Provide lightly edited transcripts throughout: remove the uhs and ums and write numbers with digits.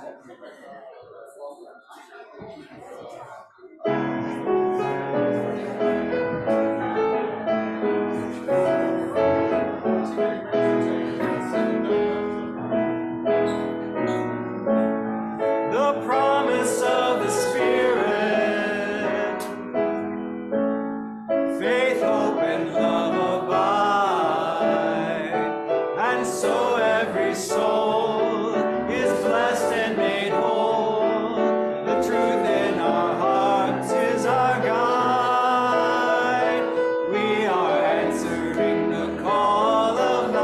The promise of the Spirit, faith, hope, and love abide, and so every soul is blessed and made whole. The truth in our hearts is our guide. We are answering the call of love.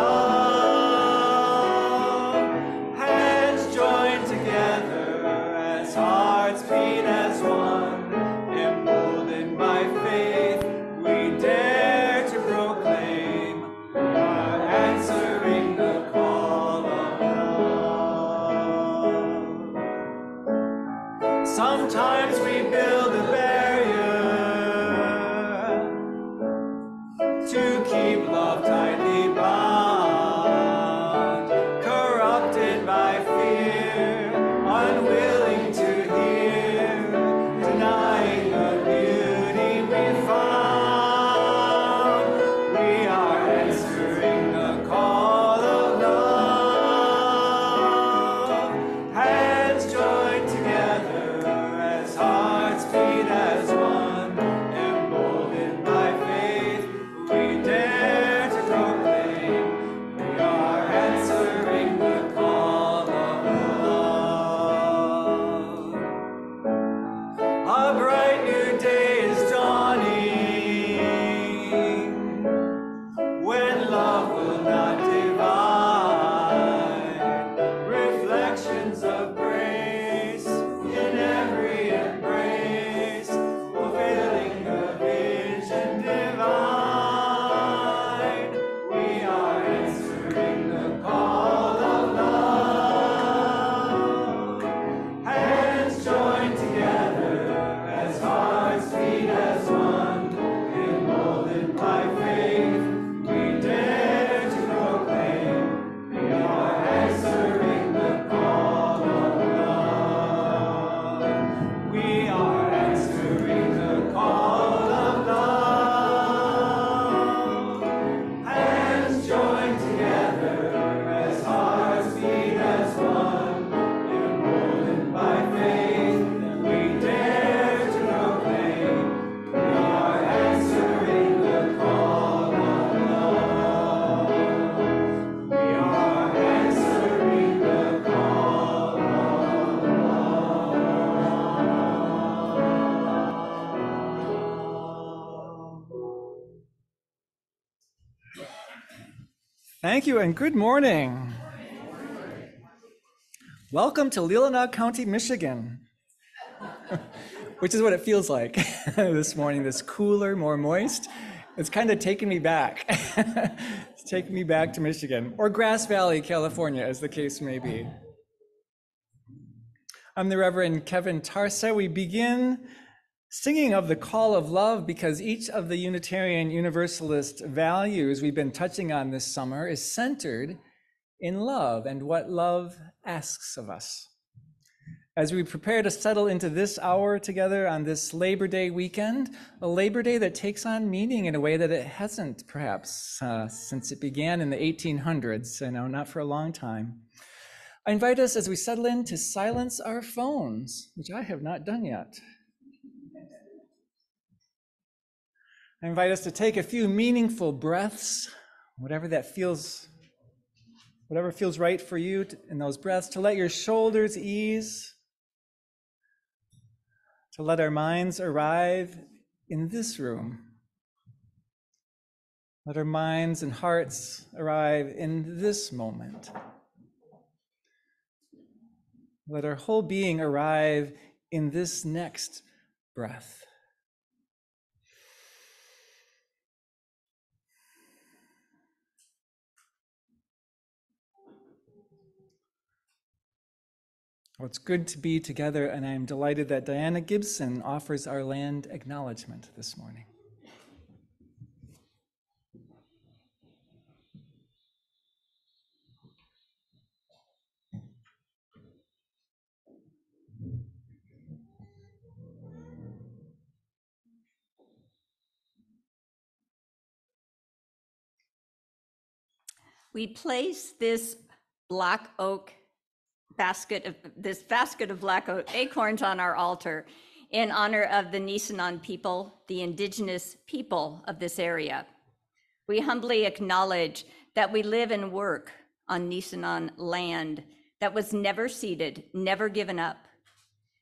Hands joined together as hearts beat as one, emboldened by faith, we dare to proclaim, we are answering the call of love. Sometimes we build a barrier to keep love tightly bound, corrupted by fear, unwilling to hear, denying the beauty we found. We are answering the call of love. Hands joined together as hearts beat as one, emboldened by faith, we dare to proclaim, we are answering the call of love. A bright new day is dawning, when love will not divide, reflections of grace in every embrace, fulfilling the vision divine. We are answering the call of love. Hands joined together as hearts beat as one, emboldened by faith, we dare to proclaim, we are answering the call of love. We are answering the call of love. Hands joined together as hearts beat as one, emboldened by faith, we dare to proclaim, we are answering the call of love. We are answering the call of love. Thank you and good morning. Welcome to Leelanau County, Michigan, which is what it feels like this morning, this cooler, more moist. It's kind of taking me back. It's taking me back to Michigan, or Grass Valley, California, as the case may be. I'm the Reverend Kevin Tarsa. We begin singing of the call of love because each of the Unitarian Universalist values we've been touching on this summer is centered in love and what love asks of us. As we prepare to settle into this hour together on this Labor Day weekend, a Labor Day that takes on meaning in a way that it hasn't perhaps since it began in the 1800s, not for a long time. I invite us as we settle in to silence our phones, which I have not done yet. I invite us to take a few meaningful breaths, whatever feels right for you in those breaths, to let your shoulders ease, to let our minds arrive in this room. Let our minds and hearts arrive in this moment. Let our whole being arrive in this next breath. Well, it's good to be together, and I am delighted that Diana Gibson offers our land acknowledgement this morning. we place this black oak basket of black oak acorns on our altar in honor of the Nisenan people, the indigenous people of this area. We humbly acknowledge that we live and work on Nisenan land that was never ceded, never given up.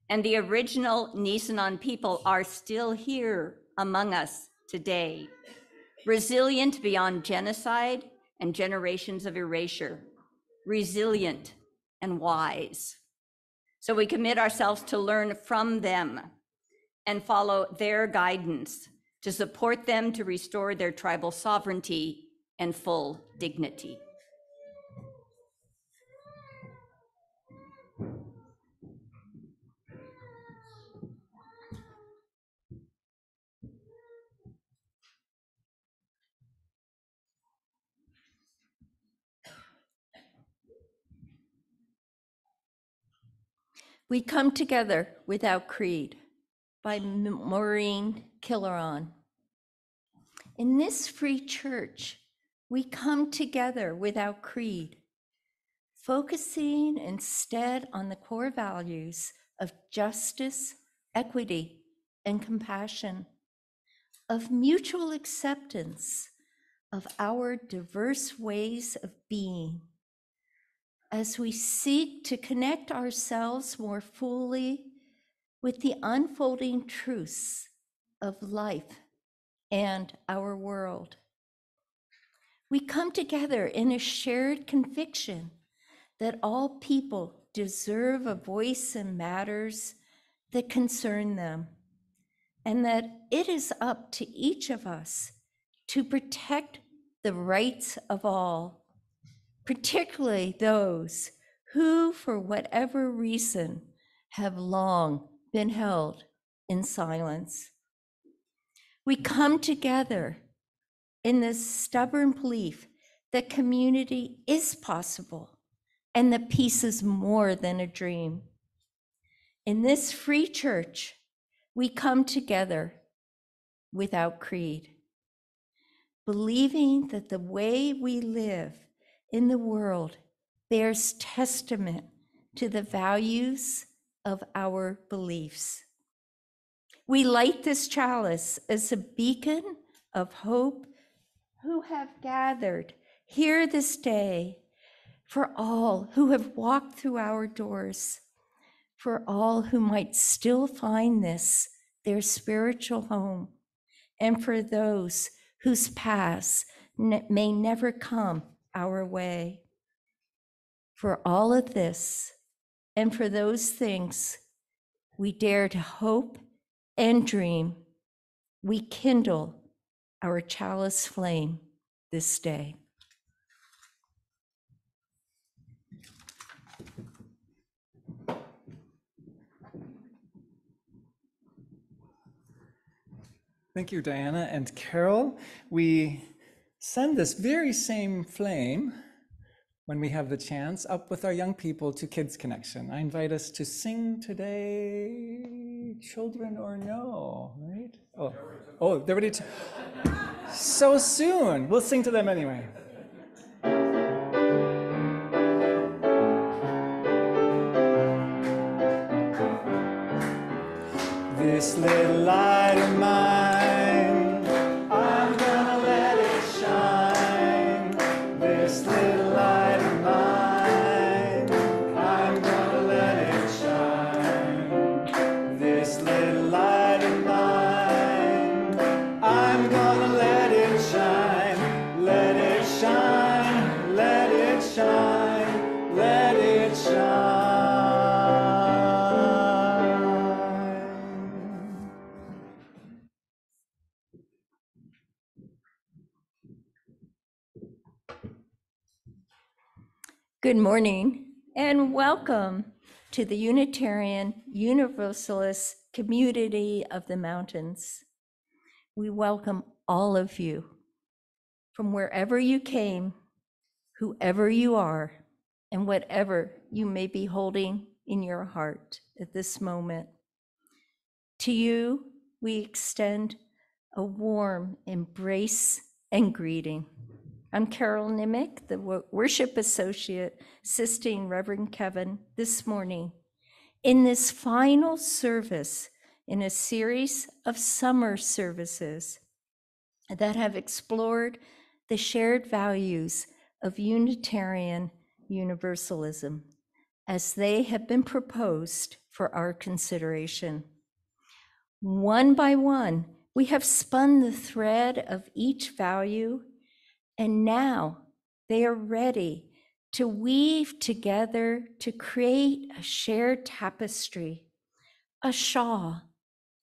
And the original Nisenan people are still here among us today, resilient beyond genocide and generations of erasure, resilient and wise. So we commit ourselves to learn from them and follow their guidance, to support them to restore their tribal sovereignty and full dignity. We Come Together Without Creed by Maureen Killeron. In this free church, we come together without creed, focusing instead on the core values of justice, equity, and compassion, of mutual acceptance of our diverse ways of being, as we seek to connect ourselves more fully with the unfolding truths of life and our world. We come together in a shared conviction that all people deserve a voice in matters that concern them, and that it is up to each of us to protect the rights of all, particularly those who, for whatever reason, have long been held in silence. We come together in this stubborn belief that community is possible and that peace is more than a dream. In this free church, we come together without creed, believing that the way we live in the world bears testament to the values of our beliefs. We light this chalice as a beacon of hope who have gathered here this day, for all who have walked through our doors, for all who might still find this their spiritual home, and for those whose paths may never come our way. For all of this, and for those things we dare to hope and dream, we kindle our chalice flame this day. Thank you, Diana and Carol. We send this very same flame, when we have the chance, up with our young people to Kids Connection. I invite us to sing today, Children or No, right? Oh, they're ready to. So soon. We'll sing to them anyway. This little light of mine, I'm gonna let it shine. This little light of mine, I'm gonna let it shine. This little light of mine, I'm gonna let it shine. Let it shine, let it shine, let it shine. Good morning and welcome to the Unitarian Universalist community of the mountains. We welcome all of you from wherever you came, whoever you are, and whatever you may be holding in your heart at this moment. To you, we extend a warm embrace and greeting. I'm Carol Nimick, the worship associate, assisting Reverend Kevin this morning in this final service in a series of summer services that have explored the shared values of Unitarian Universalism as they have been proposed for our consideration. One by one, we have spun the thread of each value, and now they are ready to weave together to create a shared tapestry, a shawl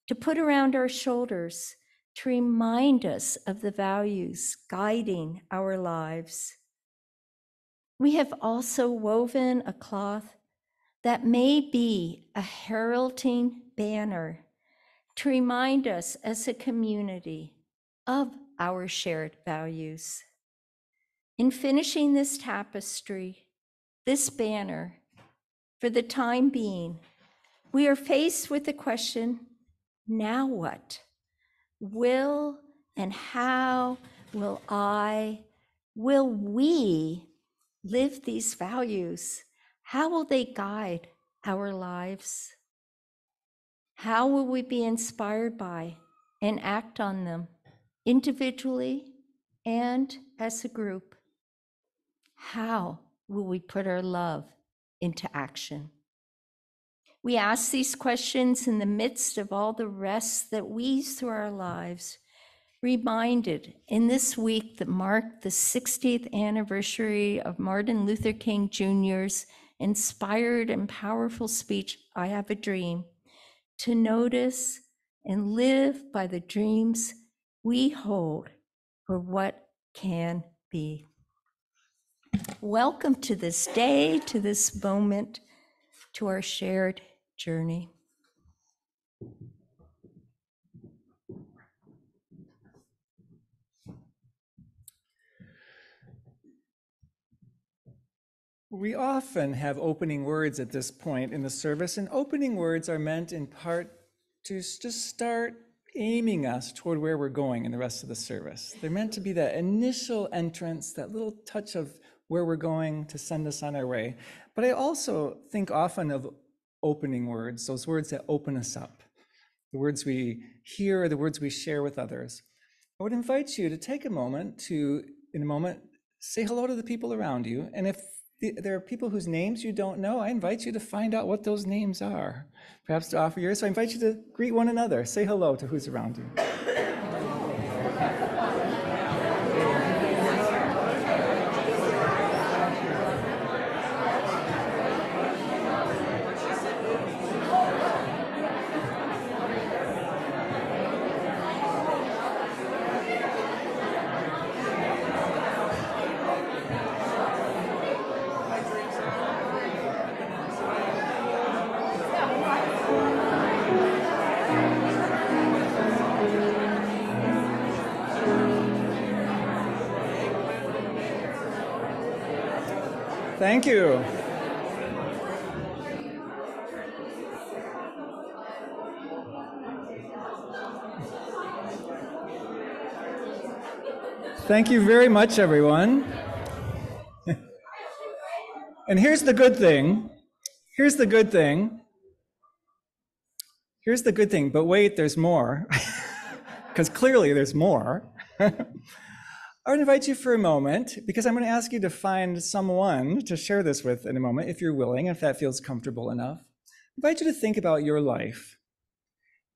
to put around our shoulders to remind us of the values guiding our lives. We have also woven a cloth that may be a heralding banner to remind us as a community of our shared values. In finishing this tapestry, this banner, for the time being, we are faced with the question, now what? Will and how will we live these values? How will they guide our lives? How will we be inspired by and act on them individually and as a group? How will we put our love into action? We ask these questions in the midst of all the rest that weaves through our lives, reminded in this week that marked the 60th anniversary of Martin Luther King Jr.'s inspired and powerful speech, I Have a Dream, to notice and live by the dreams we hold for what can be. Welcome to this day, to this moment, to our shared journey. We often have opening words at this point in the service, and opening words are meant in part to just start aiming us toward where we're going in the rest of the service. They're meant to be that initial entrance, that little touch of where we're going to send us on our way. But I also think often of opening words, those words that open us up, the words we hear, the words we share with others. I would invite you to take a moment to, in a moment, say hello to the people around you. And if there are people whose names you don't know, I invite you to find out what those names are, perhaps to offer yours. So I invite you to greet one another, say hello to who's around you. Thank you. Thank you very much, everyone. And here's the good thing. Here's the good thing. Here's the good thing, but wait, there's more. Because clearly there's more. I would invite you for a moment, because I'm going to ask you to find someone to share this with in a moment, if you're willing, if that feels comfortable enough. I invite you to think about your life.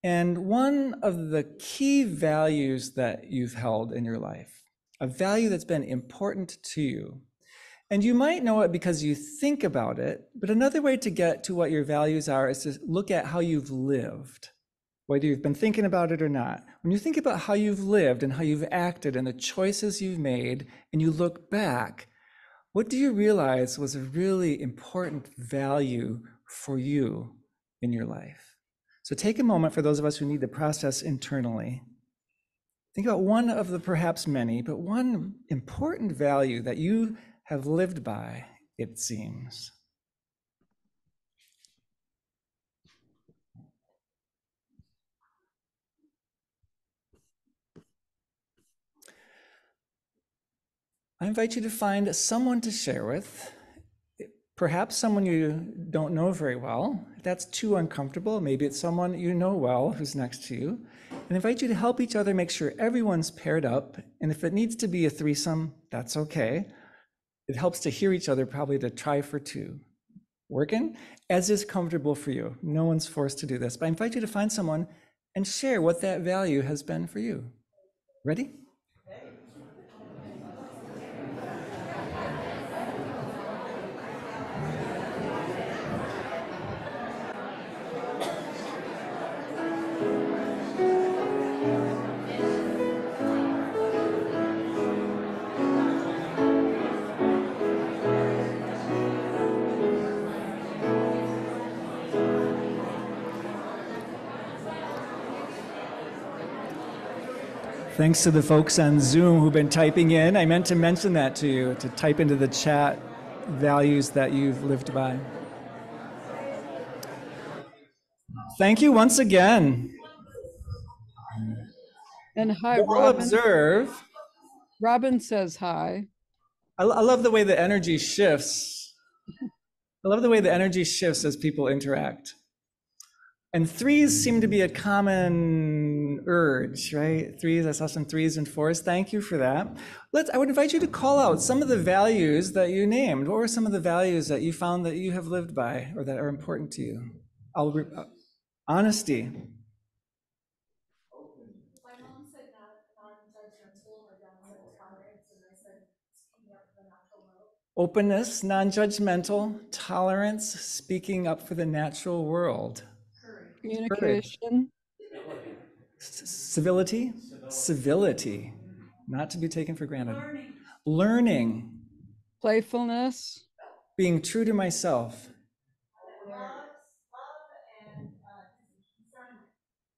And one of the key values that you've held in your life, a value that's been important to you. And you might know it because you think about it, but another way to get to what your values are is to look at how you've lived, whether you've been thinking about it or not. When you think about how you've lived and how you've acted and the choices you've made, and you look back, what do you realize was a really important value for you in your life? So take a moment for those of us who need to process internally. Think about one of the perhaps many, but one important value that you have lived by, it seems. I invite you to find someone to share with, perhaps someone you don't know very well. If that's too uncomfortable, maybe it's someone you know well who's next to you. And invite you to help each other make sure everyone's paired up. And if it needs to be a threesome, that's okay. It helps to hear each other, probably to try for two. Working as is comfortable for you. No one's forced to do this, but I invite you to find someone and share what that value has been for you. Ready? Thanks to the folks on Zoom who've been typing in. I meant to mention that to you, to type into the chat values that you've lived by. Thank you once again. And hi, We'll Robin. observe. Robin says hi. I love the way the energy shifts. I love the way the energy shifts as people interact. And threes seem to be a common urge, right? Threes, I saw some threes and fours. Thank you for that. I would invite you to call out some of the values that you named. What were some of the values that you found that you have lived by or that are important to you? Honesty. My mom said non-judgmental, my dad said tolerance, and I said speaking up for the natural world. Openness, non-judgmental, tolerance, speaking up for the natural world. Communication. Civility, civility, not to be taken for granted. Learning, Playfulness. being true to myself.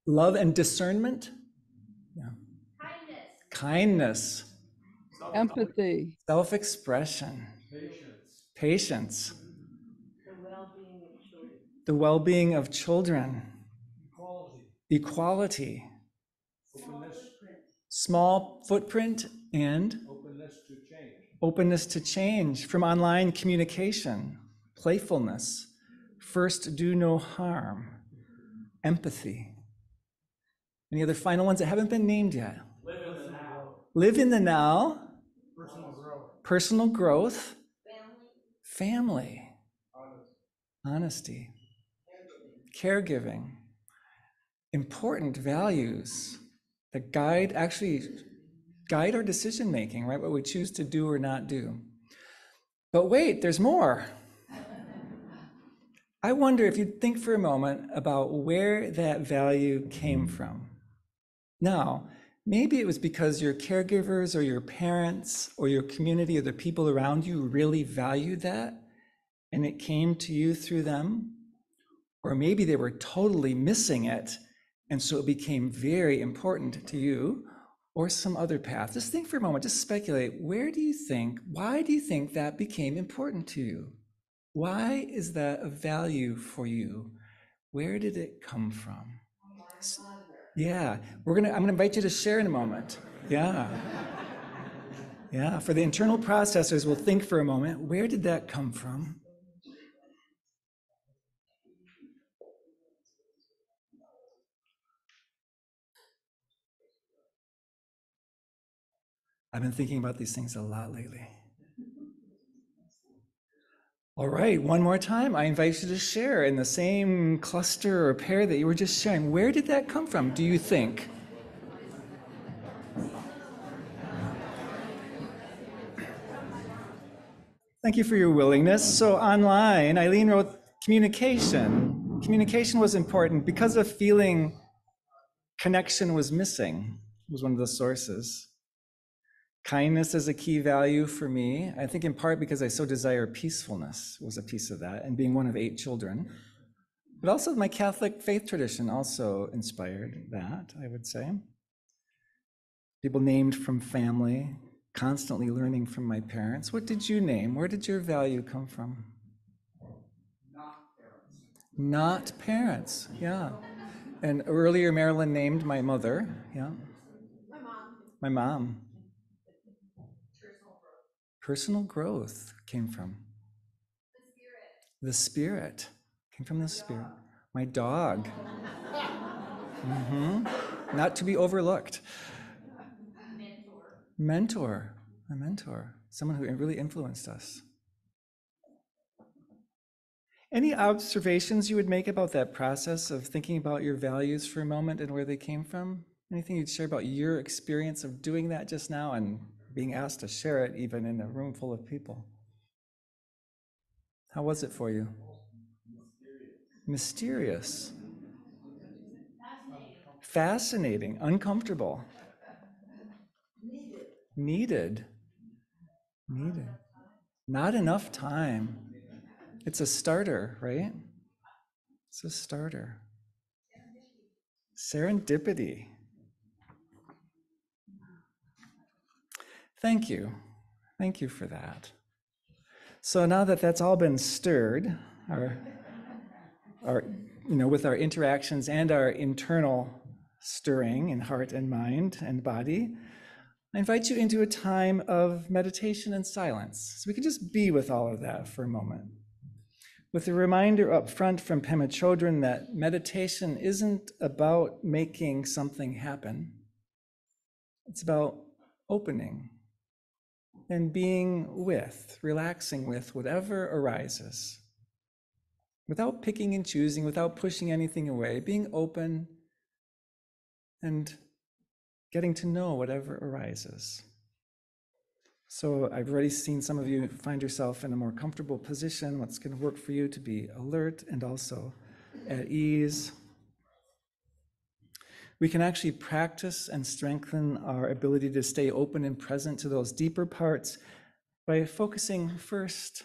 Love and discernment. Yeah. Kindness. Empathy. Self-expression. Patience. The well-being of children. Equality. Small footprint and openness to change from online communication. Playfulness. First, do no harm. Empathy. Any other final ones that haven't been named yet? Live in the now. Live in the now. Personal growth. Personal growth. Family. Honesty. Caregiving. Important values that guide our decision making, right? What we choose to do or not do. But wait, there's more. I wonder if you'd think for a moment about where that value came from. Now, maybe it was because your caregivers or your parents or your community or the people around you really valued that and it came to you through them. Or maybe they were totally missing it and so it became very important to you or some other path. Just think for a moment, just speculate. Why do you think that became important to you? Why is that a value for you? Where did it come from? Yeah, I'm gonna invite you to share in a moment. Yeah. Yeah, for the internal processors, we'll think for a moment, where did that come from? I've been thinking about these things a lot lately. All right, one more time, I invite you to share in the same cluster or pair that you were just sharing. Where did that come from, do you think? Thank you for your willingness. So online, Eileen wrote communication. Communication was important because of feeling connection was missing, was one of the sources. Kindness is a key value for me. I think in part because I so desire peacefulness was a piece of that, and being one of 8 children. But also my Catholic faith tradition also inspired that, I would say. People named from family, constantly learning from my parents. What did you name? Where did your value come from? Not parents. Not parents, yeah. And earlier Marilyn named my mother, yeah. My mom. My mom. personal growth came from? The Spirit. Came from the Spirit. My dog. Not to be overlooked. Mentor. A mentor. Someone who really influenced us. Any observations you would make about that process of thinking about your values for a moment and where they came from? Anything you'd share about your experience of doing that just now and being asked to share it even in a room full of people? How was it for you? Mysterious. Fascinating. Uncomfortable. Needed. Not enough time. It's a starter, right? It's a starter. Serendipity. Thank you. Thank you for that. So now that that's all been stirred, with our interactions and our internal stirring in heart and mind and body, I invite you into a time of meditation and silence. So we can just be with all of that for a moment. With a reminder up front from Pema Chodron that meditation isn't about making something happen. It's about opening and being with, relaxing with whatever arises. Without picking and choosing, without pushing anything away, being open and getting to know whatever arises. So I've already seen some of you find yourself in a more comfortable position. What's going to work for you to be alert and also at ease. We can actually practice and strengthen our ability to stay open and present to those deeper parts by focusing first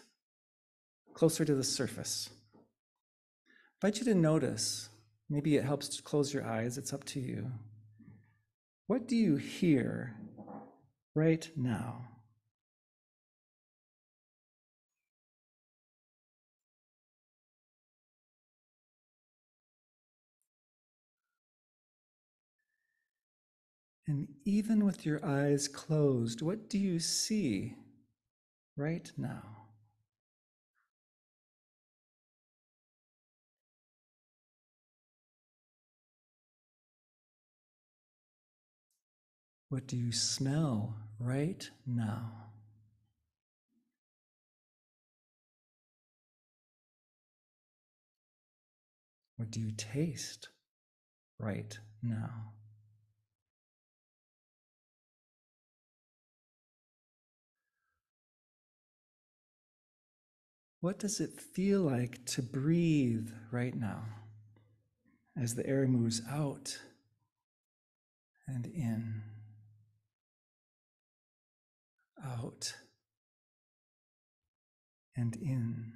closer to the surface. I invite you to notice, maybe it helps to close your eyes, it's up to you. What do you hear right now? And even with your eyes closed, what do you see right now? What do you smell right now? What do you taste right now? What does it feel like to breathe right now as the air moves out and in, out and in?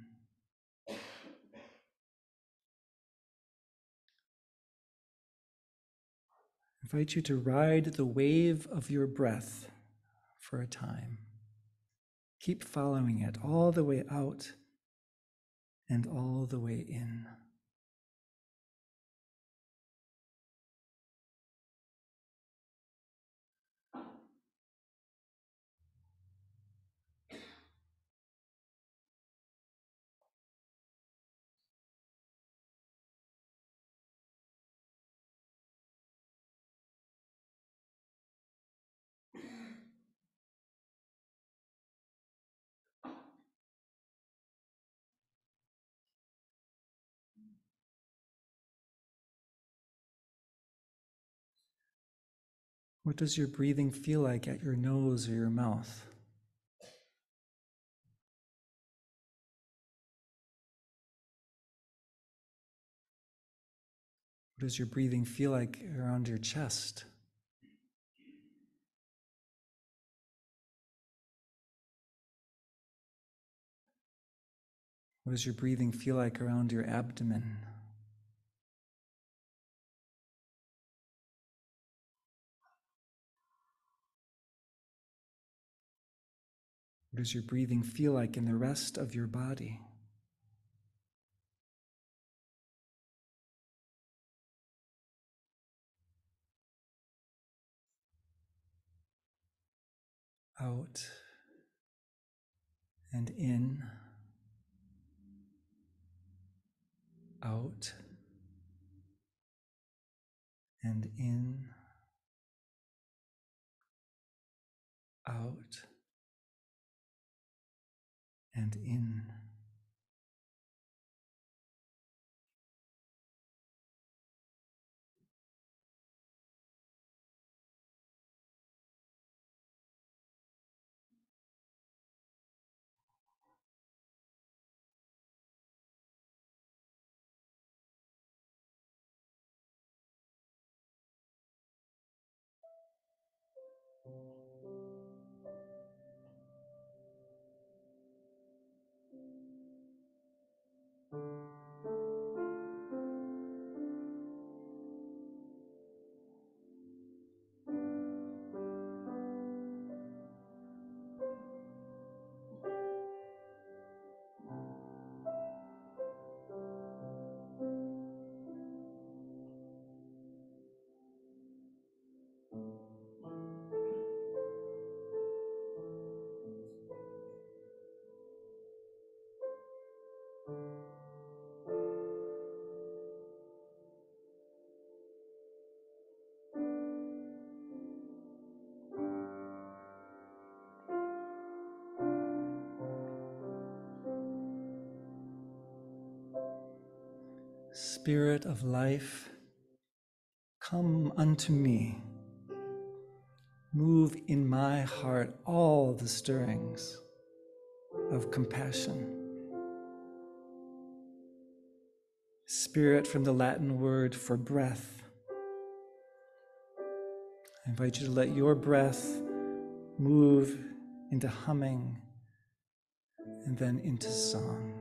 I invite you to ride the wave of your breath for a time. Keep following it all the way out and all the way in. What does your breathing feel like at your nose or your mouth? What does your breathing feel like around your chest? What does your breathing feel like around your abdomen? What does your breathing feel like in the rest of your body? Out and in, out, and in, out, and in. Spirit of life, come unto me. Move in my heart all the stirrings of compassion. Spirit from the Latin word for breath. I invite you to let your breath move into humming and then into song.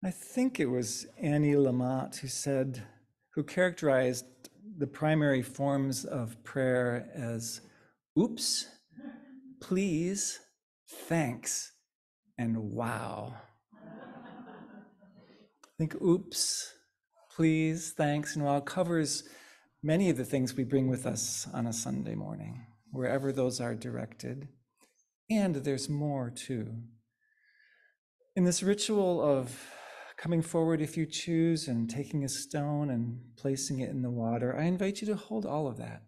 I think it was Annie Lamott who characterized the primary forms of prayer as oops, please, thanks, and wow. I think oops, please, thanks, and wow covers many of the things we bring with us on a Sunday morning, wherever those are directed. And there's more too. In this ritual of coming forward if you choose and taking a stone and placing it in the water, I invite you to hold all of that.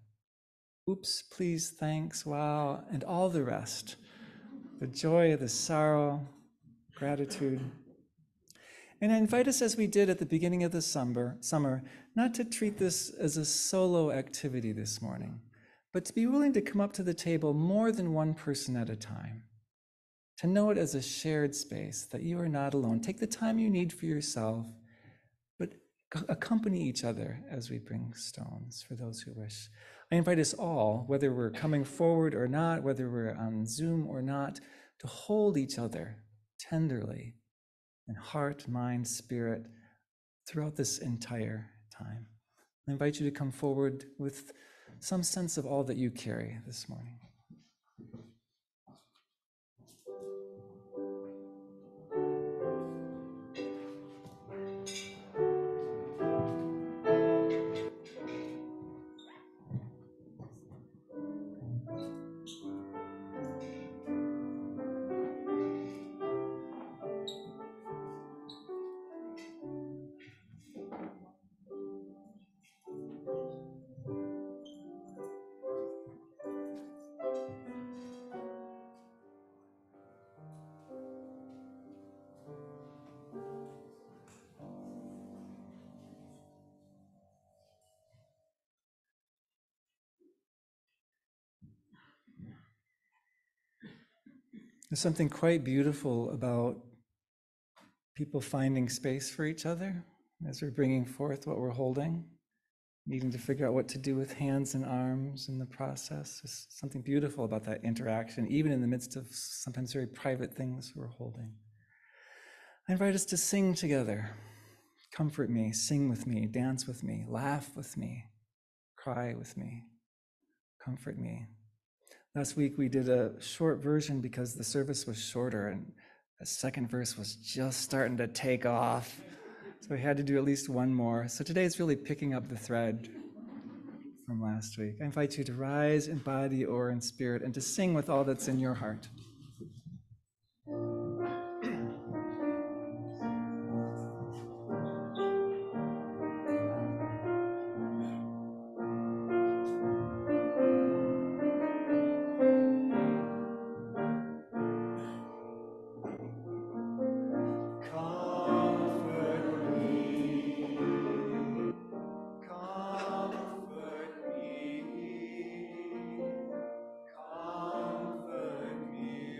Oops, please, thanks, wow, and all the rest. The joy, the sorrow, gratitude. And I invite us, as we did at the beginning of the summer, not to treat this as a solo activity this morning, but to be willing to come up to the table more than one person at a time. To know it as a shared space, that you are not alone. Take the time you need for yourself, but accompany each other as we bring stones for those who wish. I invite us all, whether we're coming forward or not, whether we're on Zoom or not, to hold each other tenderly in heart, mind, spirit throughout this entire time. I invite you to come forward with some sense of all that you carry this morning. There's something quite beautiful about people finding space for each other as we're bringing forth what we're holding, needing to figure out what to do with hands and arms in the process. There's something beautiful about that interaction, even in the midst of sometimes very private things we're holding. I invite us to sing together. Comfort me, sing with me, dance with me, laugh with me, cry with me, comfort me. Last week we did a short version because the service was shorter and the second verse was just starting to take off. So we had to do at least one more. So today is really picking up the thread from last week. I invite you to rise in body or in spirit and to sing with all that's in your heart. Comfort me,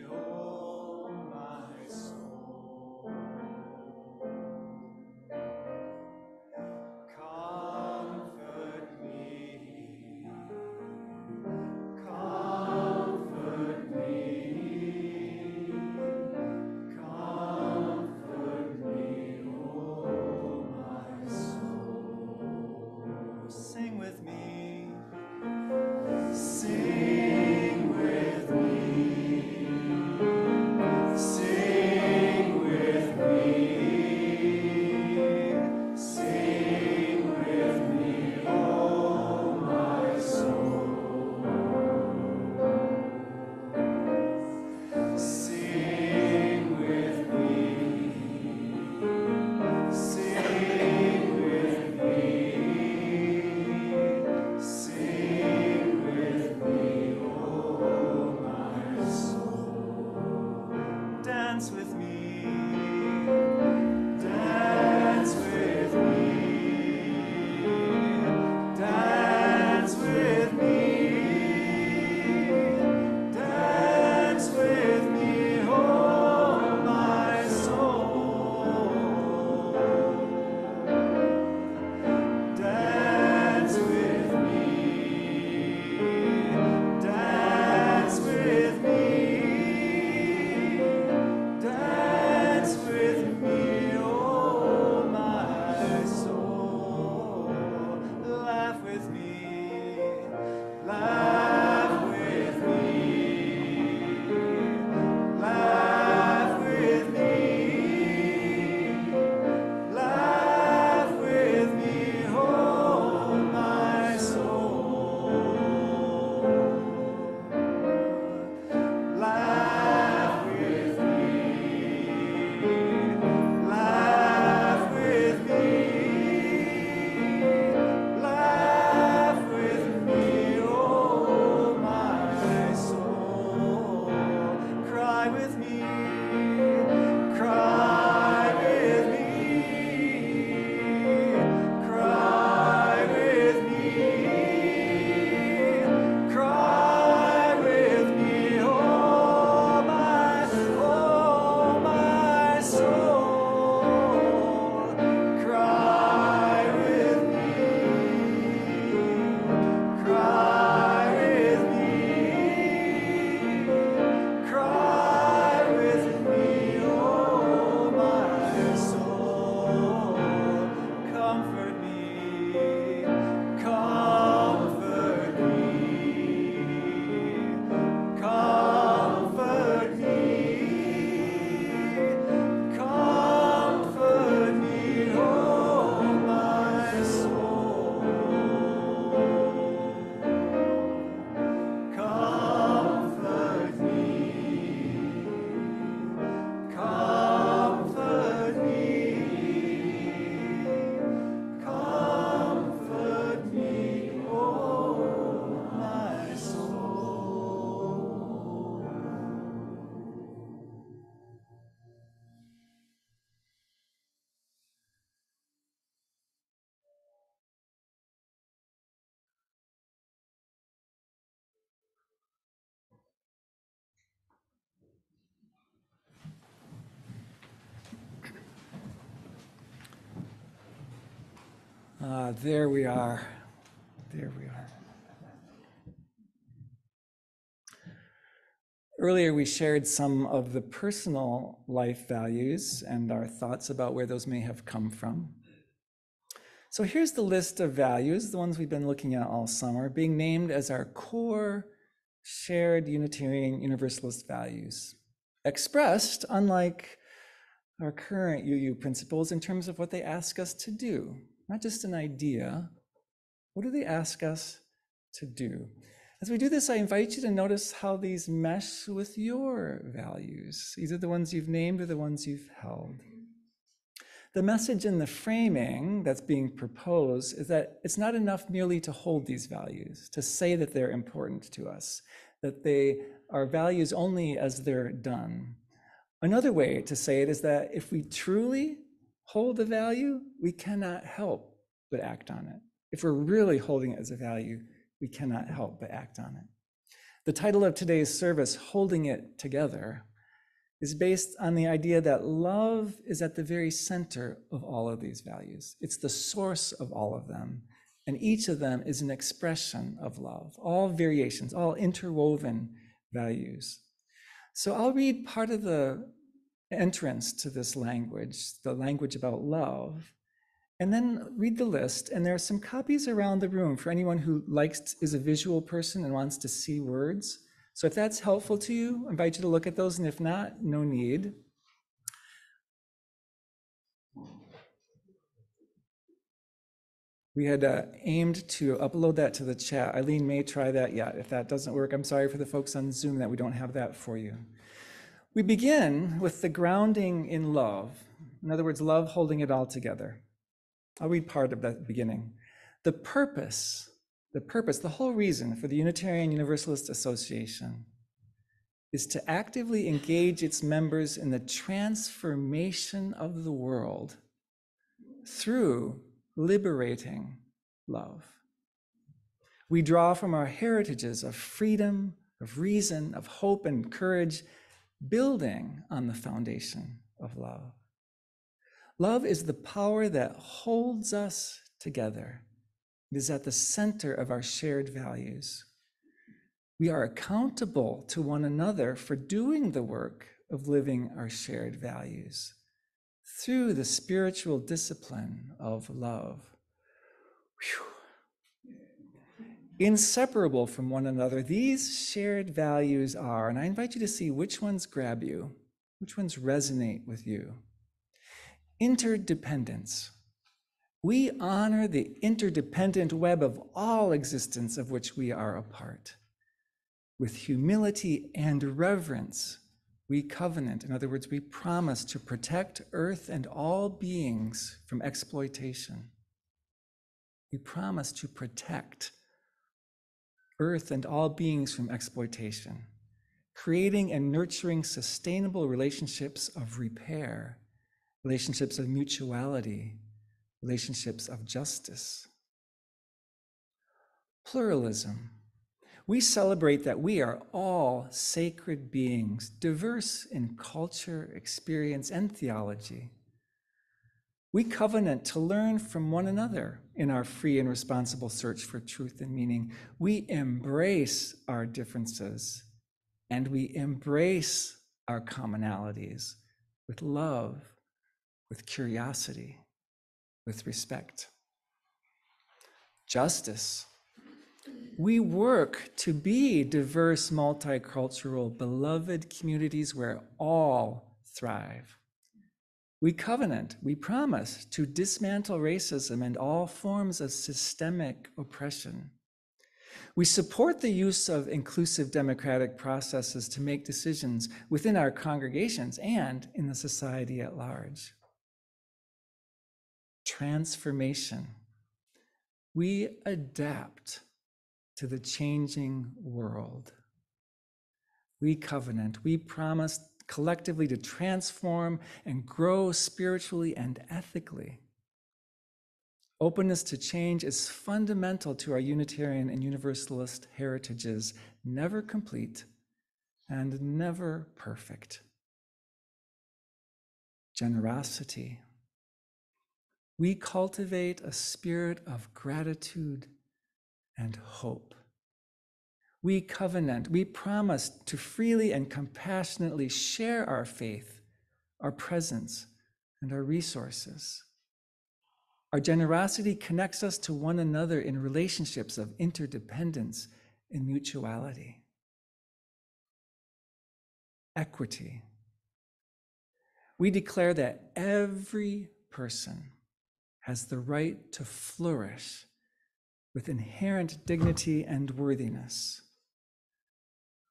There we are. There we are. Earlier, we shared some of the personal life values and our thoughts about where those may have come from. So here's the list of values, the ones we've been looking at all summer, being named as our core shared Unitarian Universalist values, expressed, unlike our current UU principles, in terms of what they ask us to do. Not just an idea, what do they ask us to do? As we do this, I invite you to notice how these mesh with your values, either the ones you've named or the ones you've held. The message in the framing that's being proposed is that it's not enough merely to hold these values, to say that they're important to us, that they are values only as they're done. Another way to say it is that if we truly hold a value, we cannot help but act on it. If we're really holding it as a value, we cannot help but act on it. The title of today's service, Holding It Together, is based on the idea that love is at the very center of all of these values. It's the source of all of them, and each of them is an expression of love, all variations, all interwoven values. So I'll read part of the entrance to this language, the language about love, and then read the list. And there are some copies around the room for anyone who is a visual person and wants to see words. So if that's helpful to you, I invite you to look at those, and if not, no need. We had aimed to upload that to the chat. Eileen may try that yet. If that doesn't work, I'm sorry for the folks on Zoom that we don't have that for you. We begin with the grounding in love. In other words, love holding it all together. I'll read part of that beginning. The purpose, the whole reason for the Unitarian Universalist Association is to actively engage its members in the transformation of the world through liberating love. We draw from our heritages of freedom, of reason, of hope and courage, building on the foundation of love. Love is the power that holds us together. It is at the center of our shared values. We are accountable to one another for doing the work of living our shared values through the spiritual discipline of love. Whew. Inseparable from one another, these shared values are, and I invite you to see which ones grab you, which ones resonate with you. Interdependence. We honor the interdependent web of all existence of which we are a part. With humility and reverence, we covenant, in other words, we promise to protect Earth and all beings from exploitation. We promise to protect Earth and all beings from exploitation, creating and nurturing sustainable relationships of repair, relationships of mutuality, relationships of justice. Pluralism. We celebrate that we are all sacred beings, diverse in culture, experience, and theology. We covenant to learn from one another in our free and responsible search for truth and meaning. We embrace our differences, and we embrace our commonalities with love, with curiosity, with respect. Justice. We work to be diverse, multicultural, beloved communities where all thrive. We covenant, we promise to dismantle racism and all forms of systemic oppression. We support the use of inclusive democratic processes to make decisions within our congregations and in the society at large. Transformation. We adapt to the changing world. We covenant, we promise collectively to transform and grow spiritually and ethically. Openness to change is fundamental to our Unitarian and Universalist heritages, never complete and never perfect. Generosity. we cultivate a spirit of gratitude and hope. We covenant, we promise to freely and compassionately share our faith, our presence, and our resources. Our generosity connects us to one another in relationships of interdependence and mutuality. Equity. We declare that every person has the right to flourish with inherent dignity and worthiness.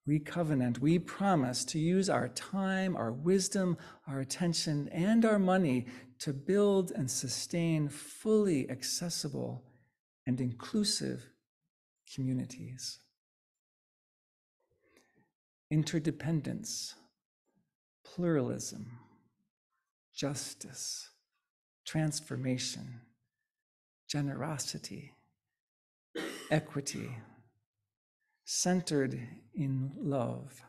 We covenant, we promise to use our time, our wisdom, our attention, and our money to build and sustain fully accessible and inclusive communities. Interdependence, pluralism, justice, transformation, generosity, equity, centered in love.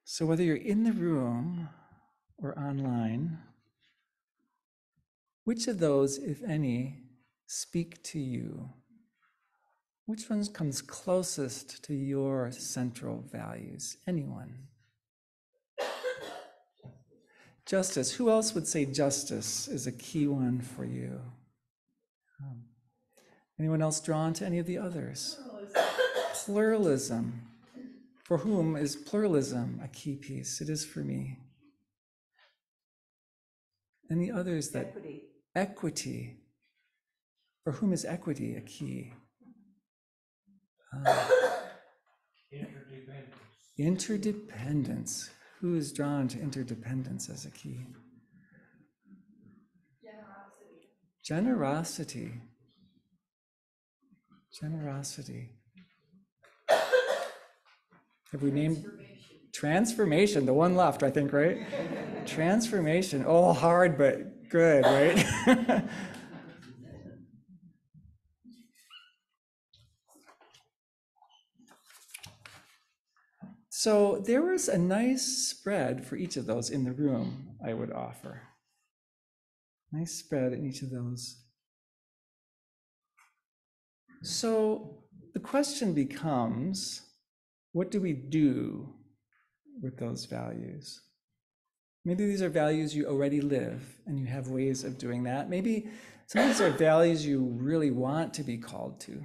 So whether you're in the room or online, which of those, if any, speak to you? Which one comes closest to your central values? Anyone? Justice. Who else would say justice is a key one for you? Anyone else drawn to any of the others? Pluralism. For whom is pluralism a key piece? It is for me. Any others that? Equity. Equity. For whom is equity a key? Interdependence. Interdependence. Who is drawn to interdependence as a key? Generosity. Generosity. Have we named transformation? The one left, I think, right? Transformation. Oh, hard, but good, right? So there was a nice spread for each of those in the room, I would offer. Nice spread in each of those. So the question becomes, what do we do with those values? Maybe these are values you already live and you have ways of doing that. Maybe some of these are values you really want to be called to.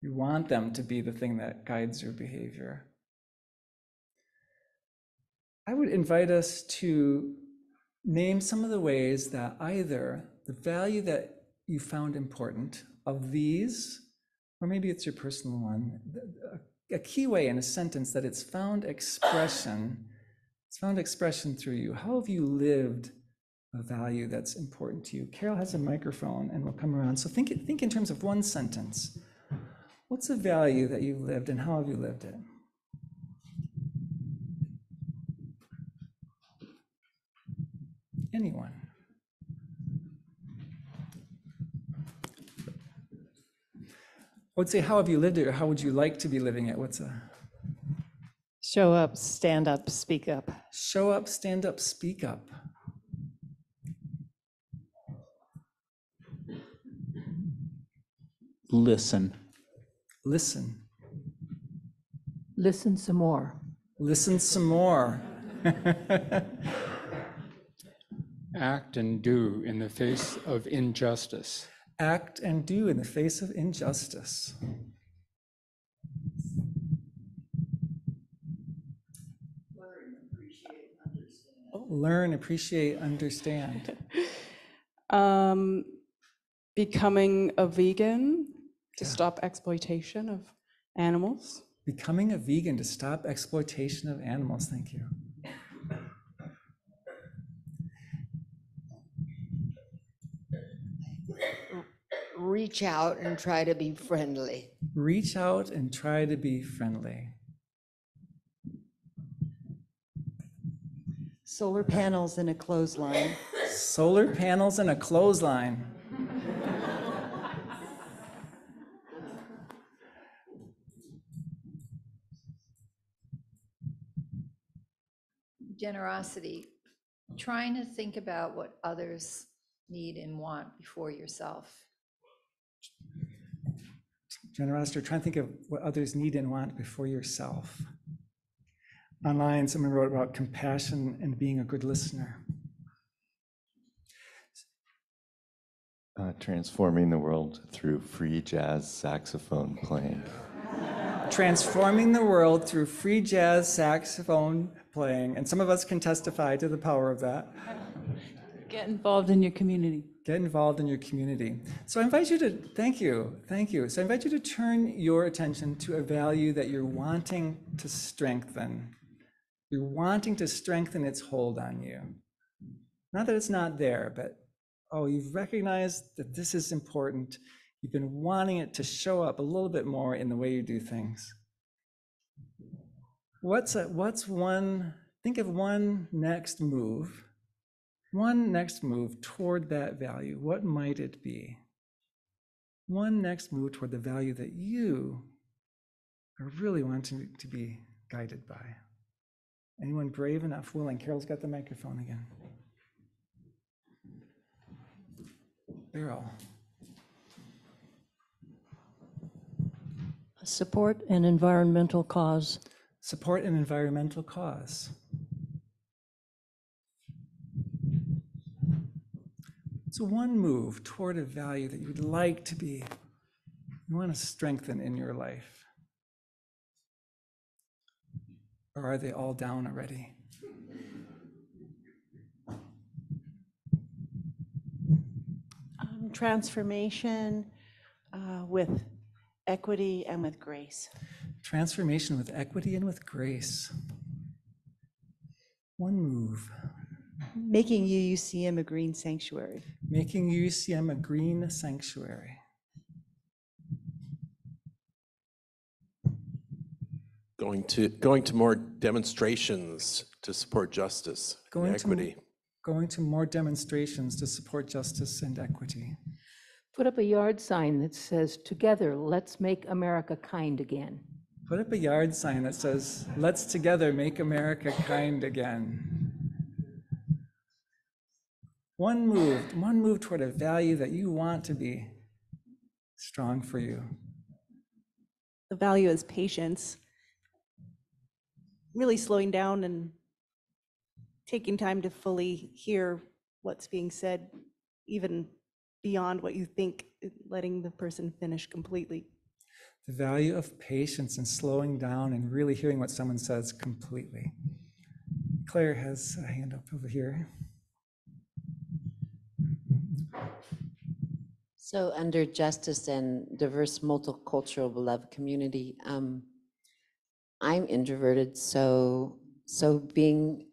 You want them to be the thing that guides your behavior. I would invite us to name some of the ways that either the value that you found important of these, or maybe it's your personal one, a key way in a sentence that it's found expression through you. How have you lived a value that's important to you? Carol has a microphone and we'll come around. So think in terms of one sentence. What's a value that you've lived and how have you lived it? Anyone? I would say, how have you lived it, or how would you like to be living it? What's a? Show up, stand up, speak up. Show up, stand up, speak up. Listen. Listen. Listen some more. Listen some more. Act and do in the face of injustice. Act and do in the face of injustice. Learn, appreciate, understand. Becoming a vegan to stop exploitation of animals. Becoming a vegan to stop exploitation of animals. Thank you. Reach out and try to be friendly. Reach out and try to be friendly. Solar panels and a clothesline. Solar panels and a clothesline. Generosity. Trying to think about what others need and want before yourself. Generosity, try and think of what others need and want before yourself. Online, someone wrote about compassion and being a good listener. Transforming the world through free jazz saxophone playing. Transforming the world through free jazz saxophone playing. And some of us can testify to the power of that. Get involved in your community. Get involved in your community. So I invite you to, thank you. So I invite you to turn your attention to a value that you're wanting to strengthen. You're wanting to strengthen its hold on you. Not that it's not there, but you've recognized that this is important. You've been wanting it to show up a little bit more in the way you do things. Think of one next move toward that value. What might it be? One next move toward the value that you are really wanting to be guided by. Anyone brave enough, willing? Carol's got the microphone again. Beryl. Support an environmental cause. Support an environmental cause. So one move toward a value that you would like to be, you want to strengthen in your life. Or are they all down already? Transformation with equity and with grace. Transformation with equity and with grace. One move. Making UUCM a green sanctuary. Making UUCM a green sanctuary. Going to more demonstrations to support justice and equity. Going to more demonstrations to support justice and equity. Put up a yard sign that says, "Together, let's make America kind again." Put up a yard sign that says, "Let's together make America kind again." One move toward a value that you want to be strong for you. The value is patience. Really slowing down and taking time to fully hear what's being said, even beyond what you think, letting the person finish completely. The value of patience and slowing down and really hearing what someone says completely. Claire has a hand up over here. So under justice and diverse multicultural beloved community, I'm introverted, so being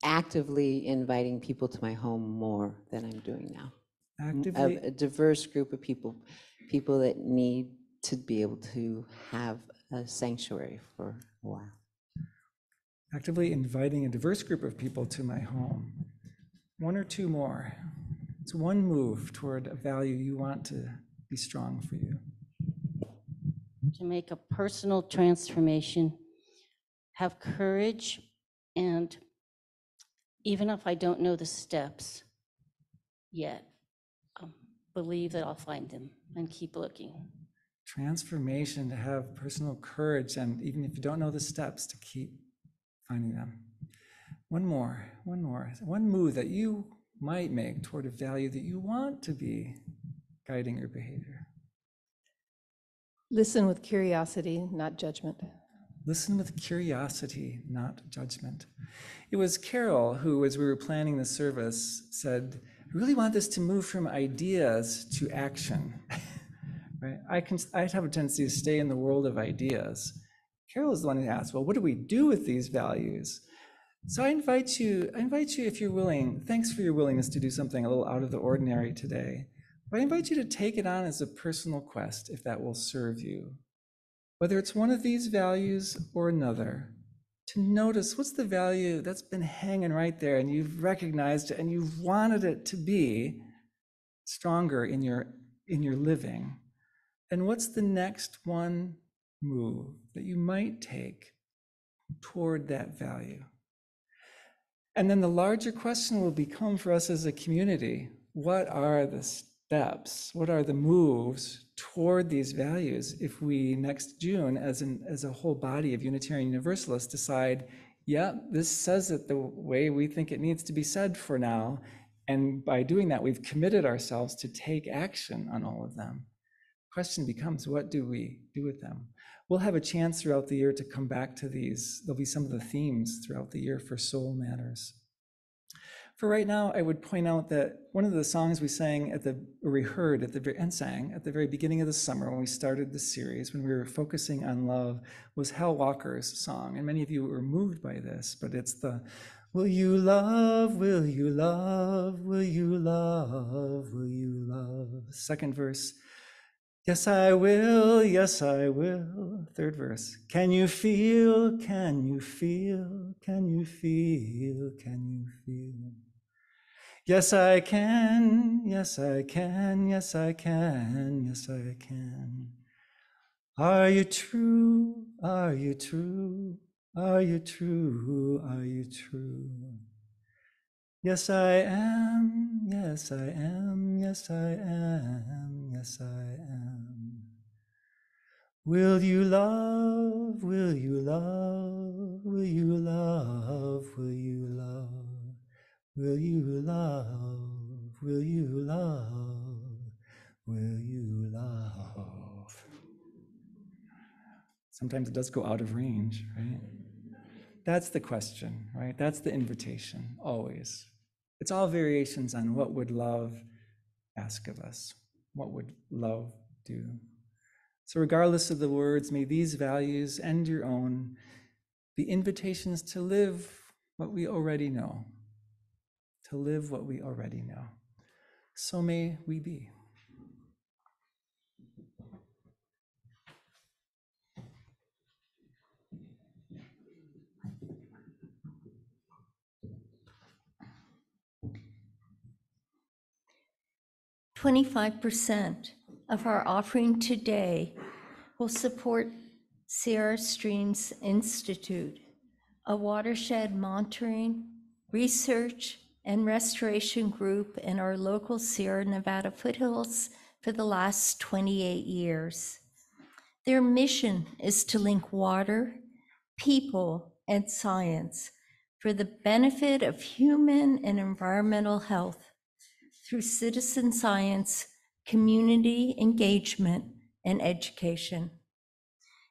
actively inviting people to my home more than I'm doing now. Actively, a diverse group of people that need to be able to have a sanctuary for a while. Actively inviting a diverse group of people to my home. One or two more. It's one move toward a value you want to be strong for you. To make a personal transformation, have courage, and even if I don't know the steps yet, believe that I'll find them and keep looking. Transformation, to have personal courage, and even if you don't know the steps, to keep finding them. One more. One move that you might make toward a value that you want to be guiding your behavior. Listen with curiosity, not judgment. Listen with curiosity, not judgment. It was Carol who, as we were planning the service, said, "I really want this to move from ideas to action." Right? I'd have a tendency to stay in the world of ideas. Carol is the one who asked, "Well, what do we do with these values?" So I invite you, if you're willing, thanks for your willingness to do something a little out of the ordinary today. But I invite you to take it on as a personal quest, if that will serve you. Whether it's one of these values or another, to notice what's the value that's been hanging right there and you've recognized it and you've wanted it to be stronger in your living. And what's the next one move that you might take toward that value? And then the larger question will become for us as a community, what are the steps? What are the moves toward these values if we next June, as a whole body of Unitarian Universalists, decide, yeah, this says it the way we think it needs to be said for now. And by doing that, we've committed ourselves to take action on all of them. Question becomes, what do we do with them? We'll have a chance throughout the year to come back to these. There'll be some of the themes throughout the year for soul matters. For right now, I would point out that one of the songs we sang we heard and sang at the very beginning of the summer when we started the series, when we were focusing on love, was Hal Walker's song. And many of you were moved by this, but it's the, will you love, will you love, will you love, will you love? Second verse, yes, I will, yes, I will. Third verse, can you feel, can you feel, can you feel, can you feel? Yes, I can, yes, I can, yes, I can, yes, I can. Are you true, are you true, are you true, are you true? Yes, I am, yes, I am, yes, I am, yes, I am. Will you love, will you love, will you love, will you love? Will you love, will you love, will you love? Sometimes it does go out of range, right? That's the question, right? That's the invitation, always. It's all variations on what would love ask of us? What would love do? So regardless of the words, may these values and your own be invitations to live what we already know, to live what we already know. So may we be. "25% of our offering today will support Sierra Streams Institute, a watershed monitoring, research, and restoration group in our local Sierra Nevada foothills for the last 28 years. Their mission is to link water, people, and science for the benefit of human and environmental health through citizen science, community engagement, and education.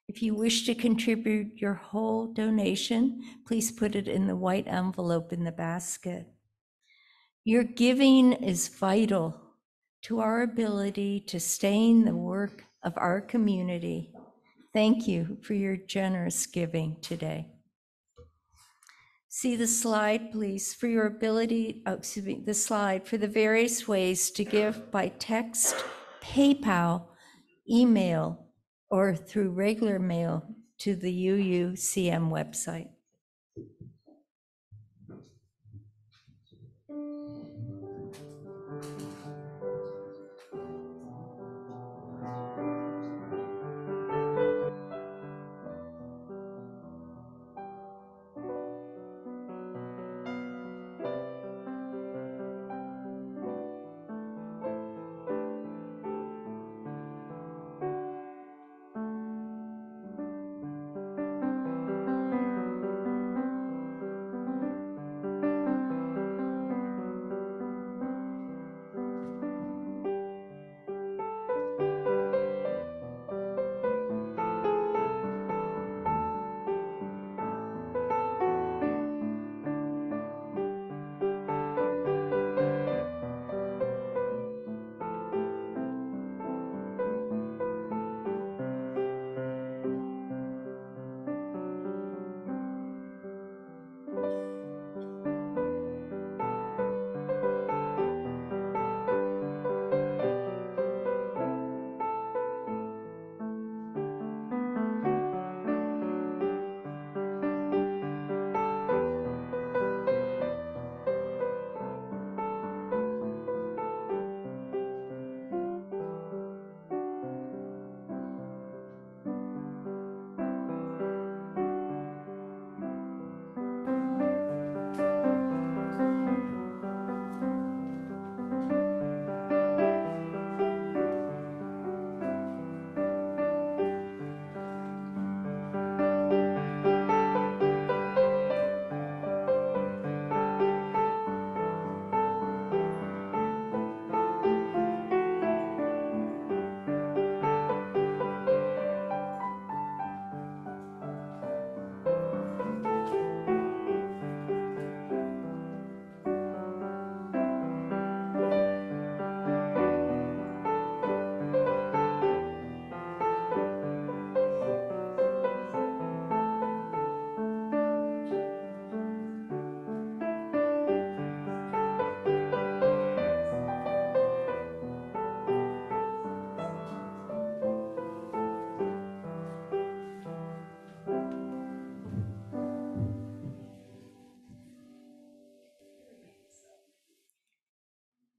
If you wish to contribute your whole donation, please put it in the white envelope in the basket. Your giving is vital to our ability to sustain the work of our community. Thank you for your generous giving today. See the slide, please, for your ability, the slide for the various ways to give by text, PayPal, email, or through regular mail to the UUCM website.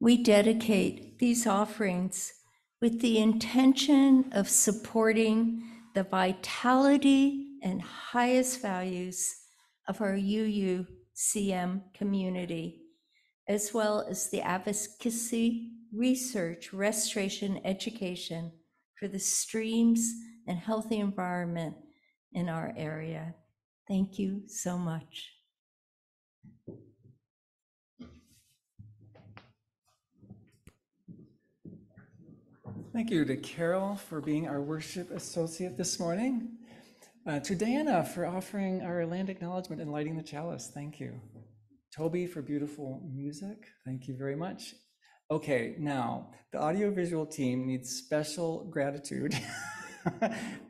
We dedicate these offerings with the intention of supporting the vitality and highest values of our UUCM community, as well as the advocacy, research, restoration, education for the streams and healthy environment in our area. Thank you so much. Thank you to Carol for being our worship associate this morning. To Diana for offering our land acknowledgement and lighting the chalice. Thank you. Toby for beautiful music. Thank you very much. Okay, now the audiovisual team needs special gratitude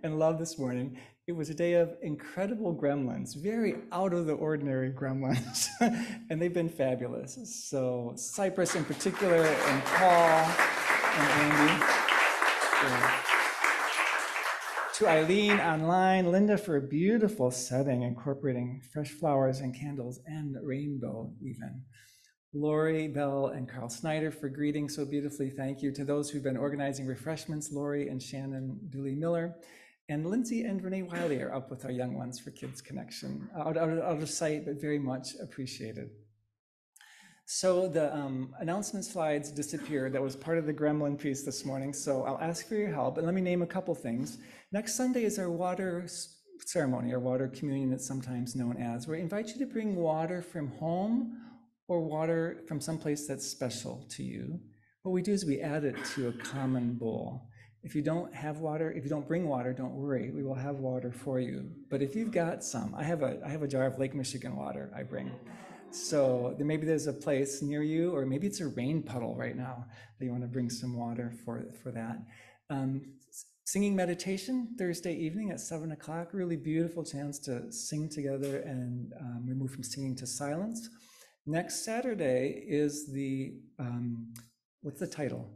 and love this morning. It was a day of incredible gremlins, very out of the ordinary gremlins, and they've been fabulous. So Cypress in particular, and Paul and Andy. To Eileen online, Linda for a beautiful setting incorporating fresh flowers and candles and rainbow even. Lori, Bell, and Carl Snyder for greeting so beautifully. Thank you to those who've been organizing refreshments, Lori and Shannon Dooley Miller. And Lindsay and Renee Wiley are up with our young ones for Kids Connection. Out of sight, but very much appreciated. So the announcement slides disappeared. That was part of the gremlin piece this morning. So I'll ask for your help, and let me name a couple things. Next Sunday is our water ceremony, or water communion, it's sometimes known as. We invite you to bring water from home or water from someplace that's special to you. What we do is we add it to a common bowl. If you don't have water, if you don't bring water, don't worry, we will have water for you. But if you've got some, I have a jar of Lake Michigan water I bring. So maybe there's a place near you, or maybe it's a rain puddle right now that you want to bring some water for that. Singing meditation Thursday evening at 7 o'clock, really beautiful chance to sing together, and we move from singing to silence. Next Saturday is the, what's the title?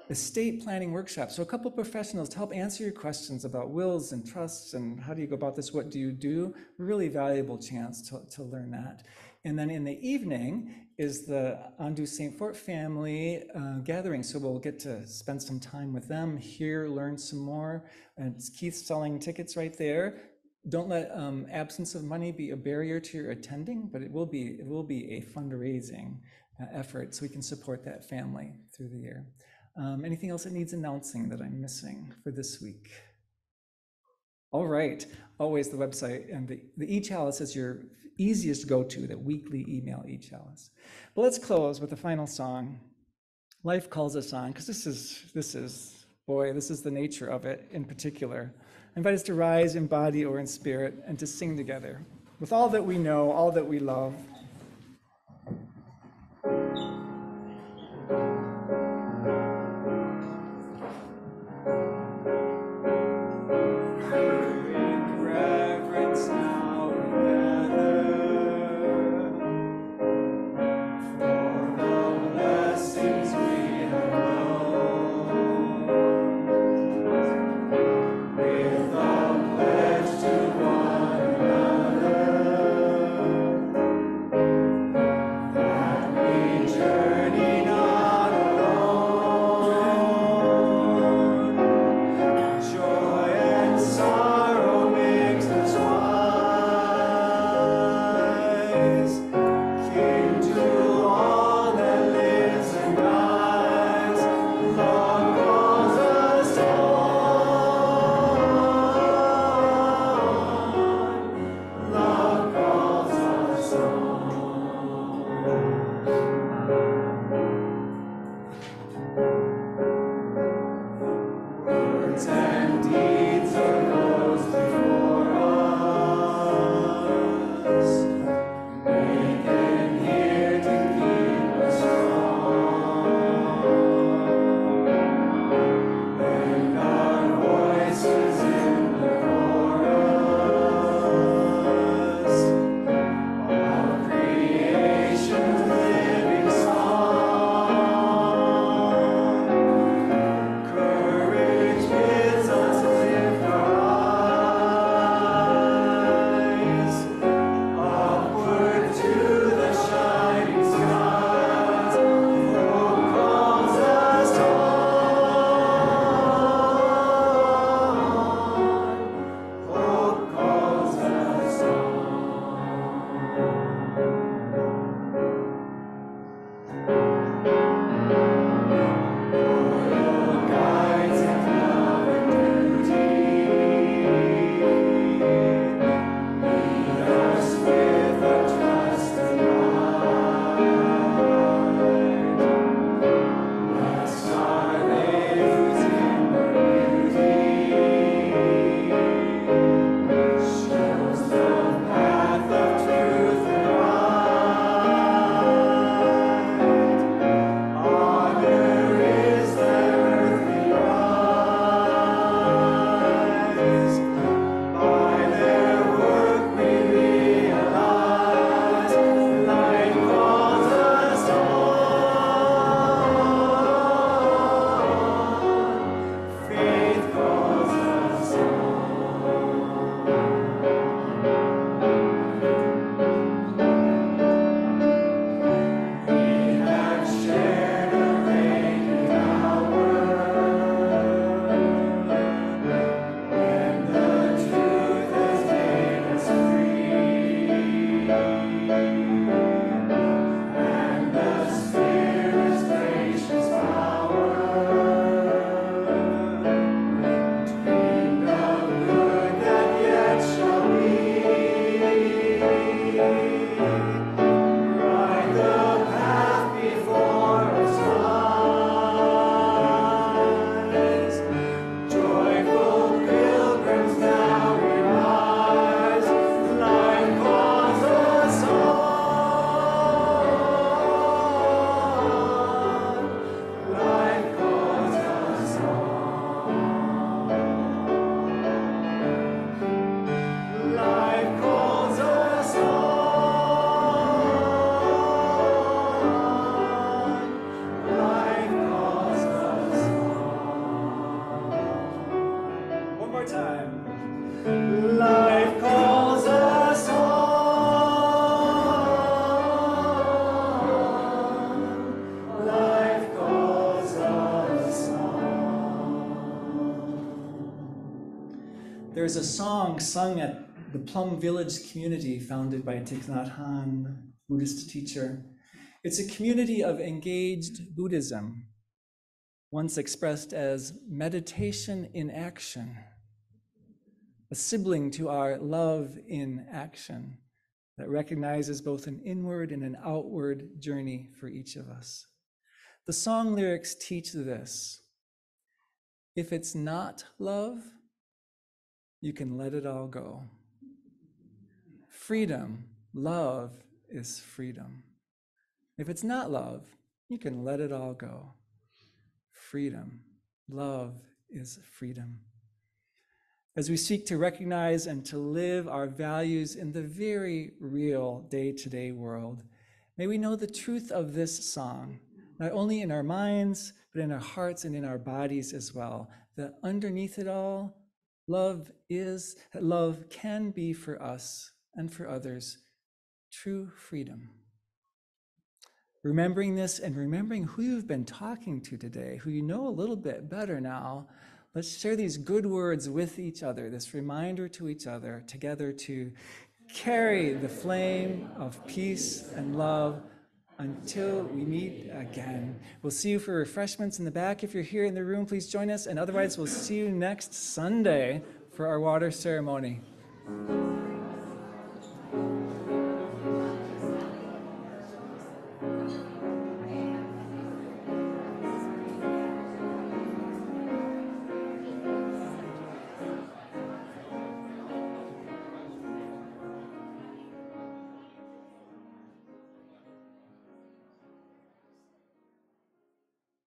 Estate planning workshop. So a couple of professionals to help answer your questions about wills and trusts and how do you go about this, what do you do? Really valuable chance to learn that. And then in the evening is the Andu St. Fort family gathering. So we'll get to spend some time with them, hear, learn some more. And Keith's selling tickets right there. Don't let absence of money be a barrier to your attending, but it will be a fundraising effort so we can support that family through the year. Anything else that needs announcing that I'm missing for this week? All right, always the website, and the e-chalice is your easiest go-to, that weekly email e-chalice. But let's close with the final song, Life Calls Us On, because this is the nature of it in particular. I invite us to rise in body or in spirit and to sing together with all that we know, all that we love. more time. Life calls us on. Life calls us on. There's a song sung at the Plum Village community founded by Thich Nhat Hanh, Buddhist teacher. It's a community of engaged Buddhism, once expressed as meditation in action, a sibling to our love in action that recognizes both an inward and an outward journey for each of us. The song lyrics teach this: if it's not love, you can let it all go. Freedom, love is freedom. If it's not love, you can let it all go. Freedom, love is freedom. As we seek to recognize and to live our values in the very real day-to-day world, may we know the truth of this song, not only in our minds, but in our hearts and in our bodies as well, that underneath it all, love can be for us and for others true freedom. Remembering this and remembering who you've been talking to today, who you know a little bit better now, let's share these good words with each other, this reminder to each other, together to carry the flame of peace and love until we meet again. We'll see you for refreshments in the back. If you're here in the room, please join us, and otherwise we'll see you next Sunday for our water ceremony.